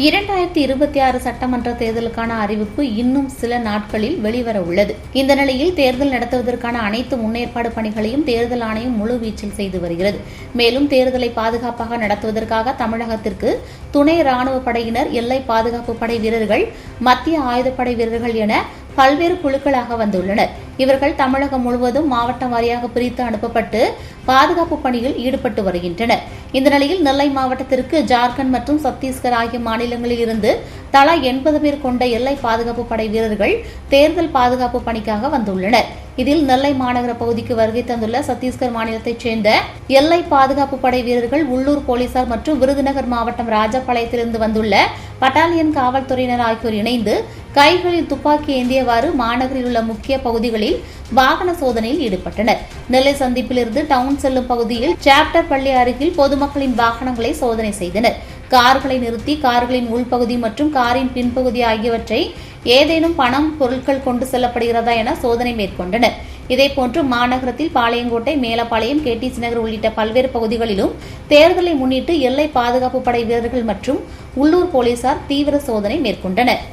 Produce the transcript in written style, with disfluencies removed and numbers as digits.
2026 சட்டமன்ற தேர்தலுக்கான அறிவிப்பு இன்னும் சில நாட்களில் வெளிவர உள்ளது. இந்த நிலையில் தேர்தல் நடத்துவதற்கான அனைத்து முன்னேற்பாடு பணிகளையும் தேர்தல் ஆணையம் முழுவீச்சில் செய்து வருகிறது. மேலும் தேர்தலை பாதுகாப்பாக நடத்துவதற்காக தமிழகத்திற்கு துணை ராணுவ படையினர், எல்லை பாதுகாப்பு படை வீரர்கள், மத்திய ஆயுதப்படை வீரர்கள் என பல்வேறு குழுக்களாக வந்துள்ளனர். இவர்கள் தமிழகம் முழுவதும் மாவட்டம் வாரியாக பிரித்து அனுப்பப்பட்டு பாதுகாப்பு பணியில் ஈடுபட்டு வருகின்றனர். இந்த நிலையில் நெல்லை மாவட்டத்திற்கு ஜார்க்கண்ட் மற்றும் சத்தீஸ்கர் ஆகிய மாநிலங்களில் இருந்து தலா 80 பேர் கொண்ட எல்லை பாதுகாப்பு படை வீரர்கள் தேர்தல் பாதுகாப்பு பணிக்காக வந்துள்ளனர். இதில் நெல்லை மாநகர பகுதிக்கு வருகை தந்துள்ள சத்தீஸ்கர் மாநிலத்தைச் சேர்ந்த எல்லை பாதுகாப்பு படை வீரர்கள், உள்ளூர் போலீசார் மற்றும் விருதுநகர் மாவட்டம் ராஜபாளையத்திலிருந்து வந்துள்ள பட்டாலியன் காவல்துறையினர் ஆகியோர் இணைந்து கைகளில் துப்பாக்கி ஏந்தியவாறு மாநகரில் உள்ள முக்கிய பகுதிகளில் வாகன சோதனையில் ஈடுபட்டனர். நெல்லை சந்திப்பிலிருந்து டவுன் செல்லும் பகுதியில் சாப்டர் பள்ளி அருகில் பொதுமக்களின் வாகனங்களை சோதனை செய்தனர். கார்களை நிறுத்தி கார்களின் உள்பகுதி மற்றும் காரின் பின்பகுதி ஆகியவற்றை ஏதேனும் பணம், பொருட்கள் கொண்டு செல்லப்படுகிறதா என சோதனை மேற்கொண்டனர். இதேபோன்று மாநகரத்தில் பாளையங்கோட்டை, மேலப்பாளையம், கேடிசி நகர் உள்ளிட்ட பல்வேறு பகுதிகளிலும் தேர்தலை முன்னிட்டு எல்லை பாதுகாப்பு படை வீரர்கள் மற்றும் உள்ளூர் போலீசார் தீவிர சோதனை மேற்கொண்டனர்.